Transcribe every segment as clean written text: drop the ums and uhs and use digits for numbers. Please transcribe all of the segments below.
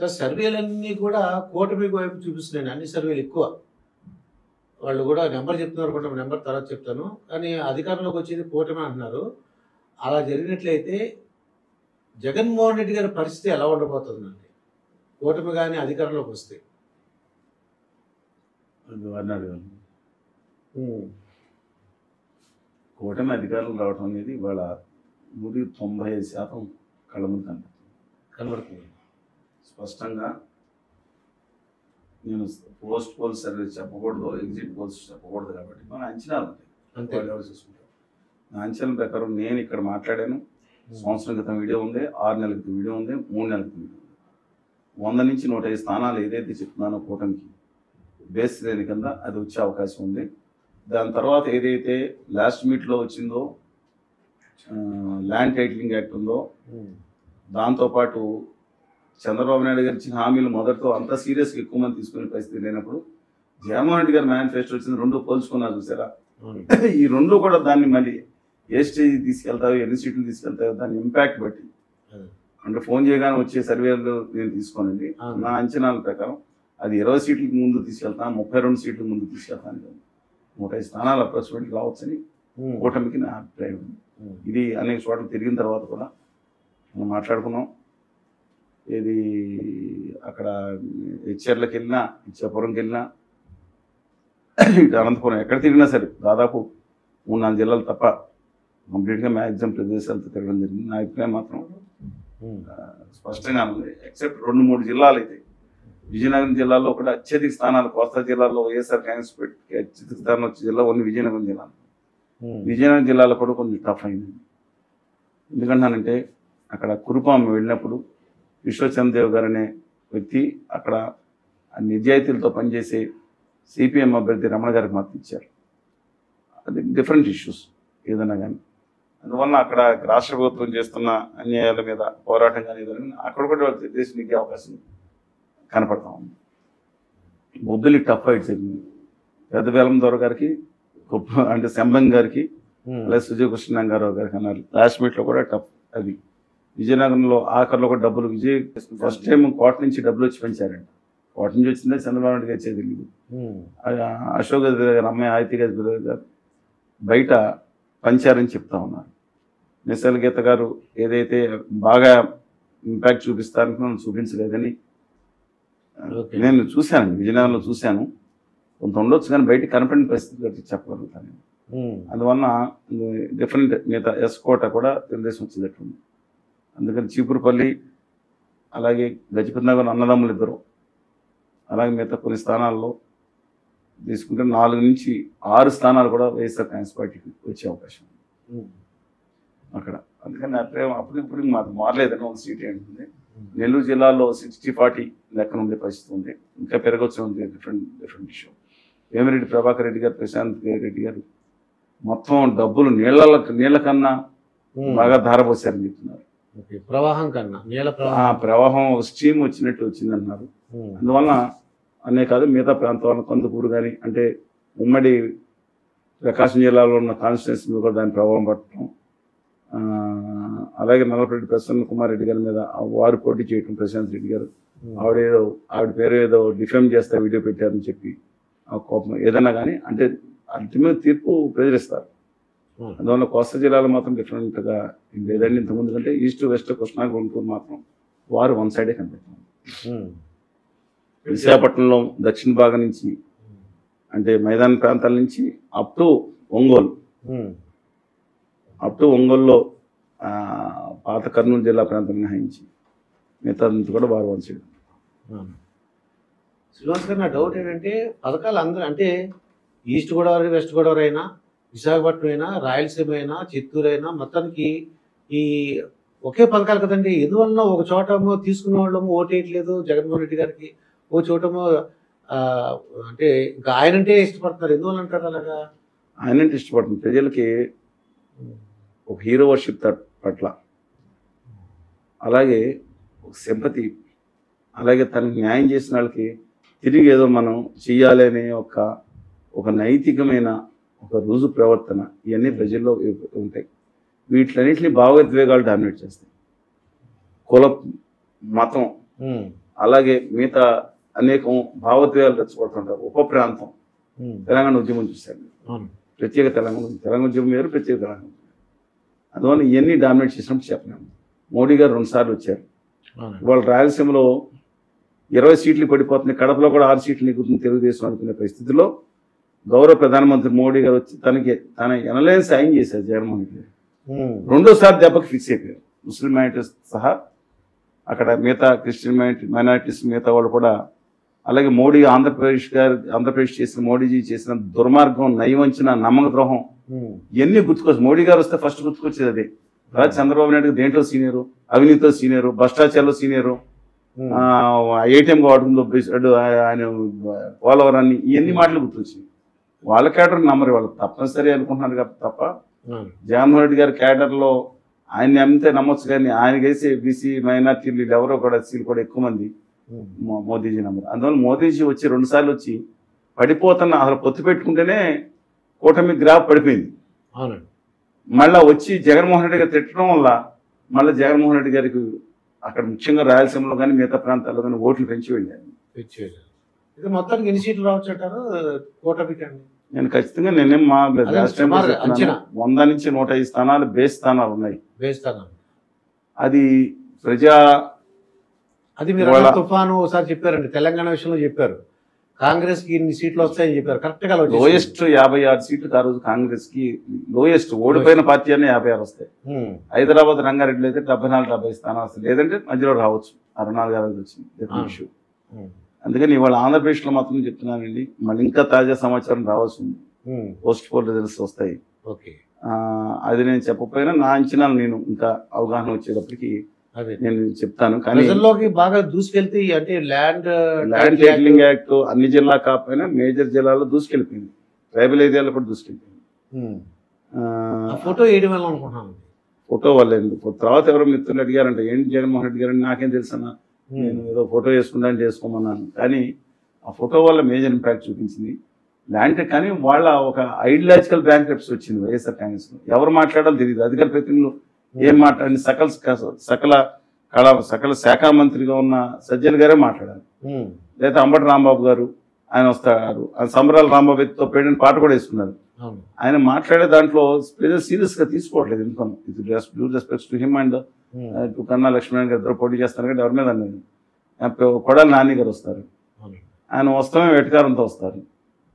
Sir సర్వేలన్నీ కూడా కూటమి వైపు చూపిస్తున్నాయి, అన్ని సర్వేలు ఎక్కువ. వాళ్ళు కూడా నెంబర్ చెప్తున్నారు కూడా, నెంబర్ తర్వాత చెప్తాను, కానీ అధికారంలోకి వచ్చేది కూటమి అంటున్నారు. అలా జరిగినట్లయితే జగన్మోహన్ రెడ్డి గారి పరిస్థితి ఎలా ఉండబోతుందండి కూటమి కానీ అధికారంలోకి వస్తే? కూటమి అధికారులు రావడం అనేది ఇవాళ 95% కళ్ళ ముందు కనబడుతుంది. స్పష్టంగా నేను పోస్ట్ పోల్ సర్వీస్ చెప్పకూడదు, ఎగ్జిట్ పోల్స్ చెప్పకూడదు కాబట్టి మన అంచనాలు ఉంటాయి, వాళ్ళు ఎవరు చూసుకుంటారు. నా అంచనాల ప్రకారం నేను ఇక్కడ మాట్లాడాను, సంవత్సరం క్రితం వీడియో ఉంది, 6 నెలల క్రితం వీడియో ఉంది, 3 నెలల క్రితం వీడియో ఉంది. 100 నుంచి 105 స్థానాలు ఏదైతే చెప్తున్నానో కూటమికి బేస్ శ్రేణి కింద అది వచ్చే అవకాశం ఉంది. దాని తర్వాత ఏదైతే లాస్ట్ మీట్లో వచ్చిందో ల్యాండ్ టైటిలింగ్ యాక్ట్ ఉందో, దాంతోపాటు చంద్రబాబు నాయుడు గారు ఇచ్చిన హామీలు మొదటితో అంత సీరియస్గా ఎక్కువ మంది తీసుకునే పరిస్థితి లేనప్పుడు జగన్మోహన్ రెడ్డి గారు మేనిఫెస్టో వచ్చింది, 2 పోల్చుకున్నారు చూసారా. ఈ 2 కూడా దాన్ని మళ్ళీ ఏ స్టేజ్ తీసుకెళ్తాయో, ఎన్ని సీట్లు తీసుకెళ్తాయో దాని ఇంపాక్ట్ బట్టి, అంటే ఫోన్ చేయగానే వచ్చే సర్వేలు నేను తీసుకోనండి. నా అంచనాల ప్రకారం అది 20 సీట్లకు ముందు తీసుకెళ్తాను, 32 సీట్ల ముందు తీసుకెళ్తాను, 105 స్థానాలు అప్రోచ్మెంట్ రావచ్చని కూటమికి నా అభిప్రాయం. ఇది అనేక చోట్ల తిరిగిన తర్వాత కూడా మనం మాట్లాడుకున్నాం. ఇది అక్కడ హెచ్ఆర్లకు వెళ్ళినా, ఇచ్చాపురంకి వెళ్ళినా, ఇటు అనంతపురం ఎక్కడ తిరిగినా సరే దాదాపు 3-4 జిల్లాలు తప్ప కంప్లీట్గా మ్యాక్సిమం ప్రదేశాలతో తిరగడం జరిగింది. నా అభిప్రాయం మాత్రం స్పష్టంగా ఉంది. ఎక్సెప్ట్ 2-3 జిల్లాలు అయితే, విజయనగరం జిల్లాలో కూడా అత్యధిక స్థానాలు, కోస్తా జిల్లాలో వైఎస్ఆర్ కాంగ్రెస్ పెట్టి అత్యధిక స్థానం వచ్చే జిల్లా ఓన్లీ విజయనగరం జిల్లా. విజయనగరం జిల్లాలో కూడా కొంచెం టఫ్ అయింది. ఎందుకంటానంటే అక్కడ కురుపాం వెళ్ళినప్పుడు విశ్వచంద్రదేవ్ గారు అనే వ్యక్తి అక్కడ నిజాయితీలతో పనిచేసే సిపిఎం అభ్యర్థి రమణ గారికి మద్దతు ఇచ్చారు. అది డిఫరెంట్ ఇష్యూస్ ఏదైనా కానీ. అందువల్ల అక్కడ రాష్ట్ర ప్రభుత్వం చేస్తున్న అన్యాయాల మీద పోరాటం కానీ ఏదైనా అక్కడ కూడా వాళ్ళు దేశం నెగ్గే అవకాశం కనపడతా ఉంది. బొబ్బిలి టఫ్ ఫైట్ జరిగింది. పెద్ద వేలందొర గారికి, అంటే శంభం గారికి, అలాగే సుజయ్ కృష్ణంగారావు గారికి అన్నారు. లాస్ట్ మీట్లో కూడా టఫ్. అది విజయనగరంలో ఆఖరిలో కూడా డబ్బులు ఫస్ట్ టైం కోట నుంచి డబ్బులు వచ్చి పెంచారంట. కోట నుంచి వచ్చిందే చంద్రబాబు నాయుడు గారు తెలియదు. అశోక్ గజపతి గారు అమ్మాయి ఆదిత్య గజపతి గారు బయట పంచారని చెప్తా ఉన్నారు. నిశ్చల గీత గారు ఏదైతే బాగా ఇంపాక్ట్ చూపిస్తారనుకున్నా చూపించలేదని నేను చూశాను, విజయనగరంలో చూశాను. కొంత ఉండొచ్చు కానీ బయట కనపడిన పరిస్థితి చెప్పగలుగుతాను. అందువల్ల డిఫరెంట్ మిగతా ఎస్కోట కూడా తెలుగుదేశం వచ్చేటట్టుంది. అందుకని చీపురుపల్లి అలాగే గజపతి నగర్ అన్నదమ్ములు ఇద్దరు, అలాగే మిగతా కొన్ని స్థానాల్లో తీసుకుంటే 4 నుంచి 6 స్థానాలు కూడా వైఎస్ఆర్ కాంగ్రెస్ పార్టీకి వచ్చే అవకాశం అక్కడ. అందుకని అభిప్రాయం అప్పుడు ఇప్పుడు మాకు మారలేదని 1 సీట్ ఏంటుంది. నెల్లూరు జిల్లాలో 60-40 లెక్కన ఉండే పరిస్థితి ఉంది, ఇంకా పెరగవచ్చు ఉంది. Different issue. వేమిరెడ్డి ప్రభాకర్ రెడ్డి గారు, ప్రశాంత్ రెడ్డి గారు మొత్తం డబ్బులు నీళ్ల కన్నా బాగా ధారపోసారని చెప్తున్నారు. ప్రవాహం స్ట్రీమ్ వచ్చినట్టు వచ్చిందన్నారు. అందువల్ల అనే కాదు మిగతా ప్రాంతాల కందుకూరు కానీ, అంటే ఉమ్మడి ప్రకాశం జిల్లాలో ఉన్న కాన్స్టిట్యున్సీ మీద కూడా దాని ప్రభావం పడటం, అలాగే నల్లపరెడ్డి ప్రసన్న కుమార్ రెడ్డి గారి మీద వారు పోటీ చేయటం, ప్రశాంత్ రెడ్డి గారు ఆవిడ పేరు ఏదో డిఫేమ్ చేస్తే వీడియో పెట్టారని చెప్పి ఆ కోపం ఏదైనా కానీ, అంటే అల్టిమేట్ తీర్పు ప్రజలిస్తారు. అందువల్ల కోస్తా జిల్లాలో మాత్రం డిఫరెంట్గా లేదండి. ఇంతకుముందు కంటే ఈస్ట్ వెస్ట్ కృష్ణా గుంటూరు మాత్రం వారు 1 సైడే కనిపెట్టారు. విశాఖపట్నంలో దక్షిణ భాగం నుంచి, అంటే మైదాన ప్రాంతాల నుంచి అప్ టు ఒంగోలులో పాత కర్నూలు జిల్లా ప్రాంతం మినహాయించి మిగతా కూడా వారు 1 సైడ్. శ్రీనివాస్ గారు, నా డౌట్ ఏంటంటే పథకాలు అందరూ, అంటే ఈస్ట్ గోదావరి, వెస్ట్ గోదావరి అయినా, విశాఖపట్నం అయినా, రాయలసీమ అయినా, చిత్తూరు అయినా, మొత్తానికి ఈ ఒకే పథకాలు కదండి. ఎందువలన ఒక చోటమో తీసుకునే వాళ్ళము ఓటేయట్లేదు జగన్మోహన్ రెడ్డి గారికి, ఓ చోటమో అంటే ఇంకా ఆయనంటే ఇష్టపడుతున్నారు. ఎందువల్ల అంటారు అలాగా? ఆయనంటే ఇష్టపడుతుంది ప్రజలకి ఒక హీరో వర్షిప్ పట్ల, అలాగే ఒక సింపతి, అలాగే తనకు న్యాయం చేసిన వాళ్ళకి తిరిగి ఏదో మనం చెయ్యాలి అనే ఒక నైతికమైన ఒక రుజు ప్రవర్తన, ఇవన్నీ ప్రజల్లో ఉంటాయి. వీటిలన్నింటినీ భావోద్వేగాలు డామినేట్ చేస్తాయి. కుల, మతం, అలాగే మిగతా అనేకం భావోద్వేగాలు రెచ్చగొడుతుంటారు. ఉప ప్రాంతం తెలంగాణ ఉద్యమం చూశాను, ప్రత్యేక తెలంగాణ ఉద్యమం వేరు, ప్రత్యేక తెలంగాణ. అందువల్ల ఇవన్నీ డామినేట్ చేసినప్పుడు చెప్పలేము. మోడీ గారు 2 సార్లు వచ్చారు. ఇవాళ రాయలసీమలో 20 సీట్లు పడిపోతున్నాయి, కడపలో కూడా 6 సీట్లు నెగ్గుతుంది తెలుగుదేశం అనుకునే పరిస్థితిలో గౌరవ ప్రధానమంత్రి మోడీ గారు వచ్చి తన ఎనలేని సాయం చేశారు జగన్మోహన్ రెడ్డి గారు. 2వ దెబ్బకి ఫిక్స్ అయిపోయారు. ముస్లిం మైనారిటీస్ సహా అక్కడ మిగతా క్రిస్టియన్ మైనారిటీస్ మిగతా వాళ్ళు కూడా. అలాగే మోడీ ఆంధ్రప్రదేశ్ చేసిన మోడీజీ చేసిన దుర్మార్గం, నయవంచిన, నమ్మక ద్రోహం ఇవన్నీ గుర్తుకొచ్చి మోడీ గారు వస్తే ఫస్ట్ గుర్తుకొచ్చేది అదే. తర్వాత చంద్రబాబు నాయుడు దేంట్లో సీనియరు, అవినీతిలో సీనియరు, భ్రష్టాచారంలో సీనియరు, ఏటీఎం వాడుకుందో ఆయన పోలవరాన్ని, ఇవన్నీ మాటలు గుర్తొచ్చింది. వాళ్ళ క్యాడర్ నమ్మరు, వాళ్ళు తప్పనిసరి అనుకుంటున్నారు తప్ప జగన్మోహన్ రెడ్డి గారి క్యాడర్లో ఆయన్ని అమ్మితే నమ్మొచ్చు, కానీ ఆయనకేసి బీసీ మైనార్టీలు ఎవరో కూడా ఎస్సీలు కూడా ఎక్కువ మంది మోదీజీ నమ్మరు. అందువల్ల మోదీజీ వచ్చి 2 సార్లు వచ్చి పడిపోతున్న అసలు పొత్తు పెట్టుకుంటేనే కూటమి గ్రాఫ్ పడిపోయింది. మళ్ళా వచ్చి జగన్మోహన్ రెడ్డి గారు తిట్టడం వల్ల మళ్ళీ జగన్మోహన్ రెడ్డి గారికి అక్కడ ముఖ్యంగా రాయలసీమలో కానీ మిగతా ప్రాంతాల్లో కానీ ఓట్లు పెంచి వెళ్ళారు. మొత్తానికి ఎన్ని సీట్లు రావచ్చు అంటారు కూటమికి? నేను ఖచ్చితంగా నేనేం మా 100 నుంచి 105 స్థానాలు బేస్ స్థానాలు ఉన్నాయి. అది మీరు తుఫాను ఒకసారి చెప్పారండి, తెలంగాణ విషయంలో చెప్పారు, కాంగ్రెస్ కి ఇన్ని సీట్లు వస్తాయని చెప్పారు. కరెక్ట్ గా లోయెస్ట్ 56 సీట్లు ఆ రోజు కాంగ్రెస్ కి లోయెస్ట్. ఓడిపోయిన పార్టీ అనే 56 వస్తాయి. హైదరాబాద్ రంగారెడ్డిలో అయితే 74-70 స్థానాలు వస్తాయి, లేదంటే మధ్యలో రావచ్చు. 64 వచ్చింది. అందుకని ఇవాళ ఆంధ్రప్రదేశ్ లో మాత్రం చెప్తున్నానండి, మళ్ళీ ఇంకా తాజా సమాచారం రావాల్సి ఉంది. పోస్ట్ పోల్ రిజల్ట్స్ వస్తాయి. అది నేను చెప్పకపోయినా నా అంచనాలు నేను ఇంకా అవగాహన వచ్చేటప్పటికి నేను చెప్తాను. కానీ బాగా దూసుకెళ్తే అంటే ల్యాండ్ టైటిలింగ్ యాక్ట్ అన్ని జిల్లా కాకపోయినా మేజర్ జిల్లాలో దూసుకెళ్ళిపోయింది, ట్రైబల్ ఏరియాలో కూడా దూసుకెళ్ళిపోయింది. ఫోటో వేయడం వల్ల అనుకుంటున్నాను, ఫోటో వల్ల. తర్వాత ఎవరో మిత్రులు అడిగారంటే ఏంటి జగన్మోహన్ రెడ్డి గారు, నాకేం తెలుసన్నా, నేను ఏదో ఫోటో వేసుకుంటాను చేసుకోమన్నాను. కానీ ఆ ఫోటో వల్ల మేజర్ ఇంపాక్ట్ చూపించింది ల్యాండ్. కానీ వాళ్ళ ఒక ఐడియాలజికల్ బ్యాంక్రప్సీ వచ్చింది వైఎస్ఆర్ కాంగ్రెస్ లో. ఎవరు మాట్లాడాలో తెలియదు, అధికార ప్రతినిధులు ఏం మాట్లాడి సకల శాఖ మంత్రిగా ఉన్న సజ్జల గారే మాట్లాడారు, లేదా అంబటి రాంబాబు గారు ఆయన వస్తారు, సంబరాల రాంబాబుతో పేడిన పాట కూడా వేసుకున్నారు. ఆయన మాట్లాడే దాంట్లో ప్రజలు సీరియస్ గా తీసుకోవట్లేదు. ఎందుకను due respects to him and to Kanna Lakshman గారు ఇద్దరు పోటీ చేస్తారు కానీ ఎవరి మీద అన్నది. కొడాలి నాని గారు వస్తారు, ఆయన వస్తామే వెటకారంతో వస్తారు.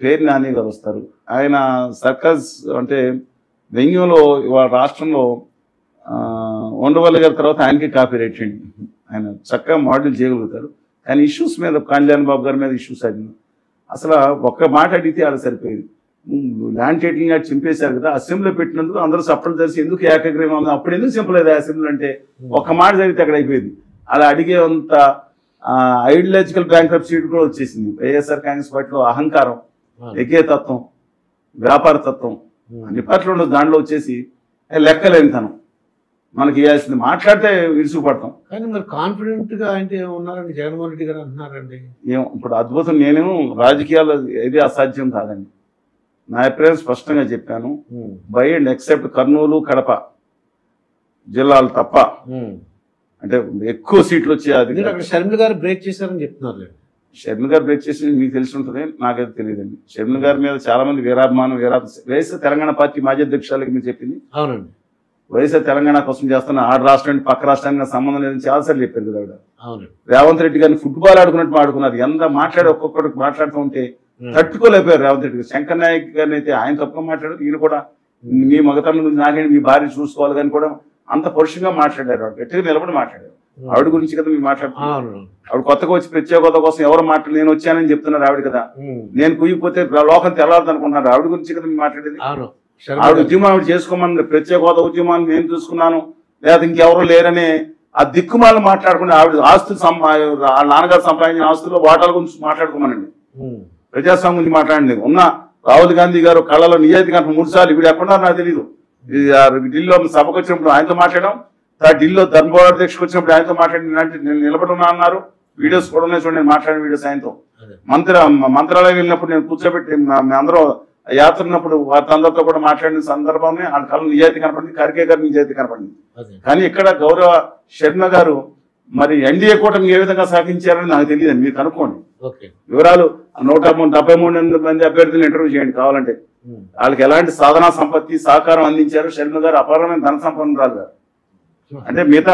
పేరు నాని గారు వస్తారు. ఆయన సర్కస్ అంటే వెంగ్యంలో ఇవాళ రాష్ట్రంలో ఉండవల్లి గారి తర్వాత ఆయనకి కాపీ రైట్ అండి. ఆయన చక్కగా మోడల్ చేయగలుగుతారు. కానీ ఇష్యూస్ మీద కళ్యాణ్ బాబు గారి మీద ఇష్యూస్ అడిగిన అసలు ఒక్క మాట అడిగితే ఆడ సరిపోయేది. ల్యాండ్ టైటిలింగ్ యాక్ట్ చింపేశారు కదా, అసెంబ్లీలో పెట్టినందుకు అందరూ సపోర్ట్ తెలిసి ఎందుకు ఏకగ్రీవం ఉంది, అప్పుడు ఎందుకు చింపలేదు అసెంబ్లీ అంటే ఒక్క మాట జరిగితే అక్కడ అయిపోయింది. అలా అడిగేంత ఐడియాలజికల్ బ్యాంక్రప్సీ కూడా వచ్చేసింది. వైఎస్ఆర్ కాంగ్రెస్ పార్టీలో అహంకారం, ఎకేతత్వం, వ్యాపార తత్వం అన్ని పార్టీలు ఉండదు. దాంట్లో వచ్చేసి లెక్కలేనితనం, మనకి ఇవ్వాల్సింది మాట్లాడితే విరుసుపడతాం. కానీ మరి కాన్ఫిడెంట్ గా అంటే ఉన్నారండి జగన్మోహన్ రెడ్డి గారు అంటున్నారండి. ఏం ఇప్పుడు అద్భుతం, నేను రాజకీయాల్లో ఏది అసాధ్యం కాదండి. నా అభిప్రాయం స్పష్టంగా చెప్పాను. By and except Kurnool, Kadapa జిల్లాలు తప్ప అంటే ఎక్కువ సీట్లు వచ్చే అది షర్మిల గారు బ్రేక్ చేశారని చెప్తున్నారు. షర్మిల గారు బ్రేక్ చేసి మీకు తెలిసి ఉంటుంది, నాకైతే తెలియదండి. షర్మిల గారి మీద చాలా మంది వీరాభిమానం, వైఎస్ఆర్ తెలంగాణ పార్టీ మాజీ అధ్యక్షురాలకి మీరు చెప్పింది. అవునండి, వైఎస్ఆర్ తెలంగాణ కోసం చేస్తున్న ఆరు రాష్ట్రానికి పక్క రాష్ట్రానికి సంబంధం లేదని చాలాసార్లు చెప్పారు కదా ఆవిడ. అవును, రేవంత్ రెడ్డి గారిని ఫుట్బాల్ ఆడుకున్నట్టు ఆడుకున్నారు. ఎంత మాట్లాడి ఒక్కొక్కడికి మాట్లాడుతూ ఉంటే తట్టుకోలేకపోయారు రేవంత్ రెడ్డి గారు. శంకర్ నాయక్ గారిని అయితే ఆయన తప్పుగా మాట్లాడారు, ఈయన కూడా మీ మగతనం గురించి నాకేంటి, మీ భార్య చూసుకోవాలి కానీ కూడా అంత పరుషంగా మాట్లాడారు. ఆవిడ గట్టిగా నిలబడి మాట్లాడారు. ఆవిడ గురించి కదా మీరు మాట్లాడుతున్నారు. ఆవిడ కొత్తగా వచ్చి ప్రత్యేక హోదా కోసం ఎవరు మాట్లాడి నేను వచ్చానని చెప్తున్నారు ఆవిడ కదా. నేను కుయ్యిపోతే లోకం తెలవదు అనుకుంటున్నారు. ఆవిడ గురించి కదా మీరు మాట్లాడేది. ఆవిడ ఉద్యమం ఆవిడ చేసుకోమని, ప్రత్యేక హోదా ఉద్యమాన్ని నేను చూసుకున్నాను లేదా ఇంకెవరూ లేరని ఆ దిక్కుమాలను మాట్లాడుకుని ఆవిడ ఆస్తులు నాన్నగారు సంపాదించిన ఆస్తుల్లో వాటాల గురించి మాట్లాడుకోమనండి, ప్రజాస్వామ్యం గురించి మాట్లాడండి. ఉన్న రాహుల్ గాంధీ గారు కళ్ళలో నిజాయితీ కనుక 3 సార్లు ఇప్పుడు ఎక్కడున్నా నాకు తెలియదు. ఢిల్లీలో సభకు వచ్చినప్పుడు ఆయనతో మాట్లాడడం, ఢిల్లీలో ధర్మవరం అధ్యక్షుడు వచ్చినప్పుడు ఆయనతో మాట్లాడి నేను నిలబడున్నా అన్నారు. వీడియోస్ కూడా ఉన్నాయి చూడండి, నేను మాట్లాడిన వీడియోస్ ఆయనతో. మంత్రాలయం వెళ్ళినప్పుడు నేను కూర్చోబెట్టి అందరూ యాత్ర ఉన్నప్పుడు వారందరితో కూడా మాట్లాడిన సందర్భంలో ఆ కళ్ళు నిజాయితీ కనపడింది, ఖర్గే గారు నిజాయితీ కనపడింది. కానీ ఇక్కడ గౌరవ శర్మ గారు మరి ఎన్డీఏ కూటమికి ఏ విధంగా సహకరించారని నాకు తెలియదు, మీరు కనుక్కోండి ఓకే. వివరాలు. 173 మంది అభ్యర్థులను ఇంటర్వ్యూ చేయండి కావాలంటే. వాళ్ళకి ఎలాంటి సాధనా సంపత్తి సహకారం అందించారు. షర్మిల గారు అపారమైన ధన సంపన్నురాలు గారు. అంటే మిగతా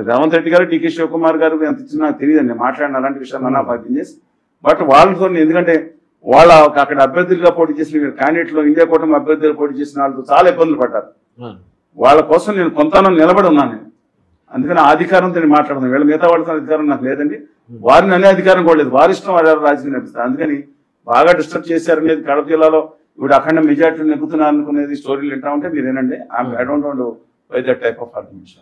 రేవంత్ రెడ్డి గారు, డికే శివకుమార్ గారు ఎంత ఇచ్చినా నాకు తెలియదండి, మాట్లాడిన అలాంటి విషయాలు నా పని చేసి. బట్ వాళ్ళతో ఎందుకంటే వాళ్ళ అక్కడ అభ్యర్థులుగా పోటీ చేసిన క్యాండిడేట్లు, ఇండియా కూటమి అభ్యర్థులుగా పోటీ చేసిన వాళ్ళతో చాలా ఇబ్బందులు పడ్డారు. వాళ్ళ కోసం నేను కొంతనం నిలబడి ఉన్నాను నేను. అందుకని ఆ అధికారంతో నేను మాట్లాడుతున్నాను. వీళ్ళ మిగతా వాళ్ళతో అధికారం నాకు లేదండి, వారిని అనే అధికారం కూడా లేదు. వారి ఇష్టం వారు రాజకీయం నడిపిస్తారు. అందుకని బాగా డిస్టర్బ్ చేశారనేది కడప జిల్లాలో ఇప్పుడు అఖండ మెజార్టీ నెగ్గుతున్నారు అనుకునేది స్టోరీలు వింటా ఉంటే మీరేనండి. I don't want by that type of arguments.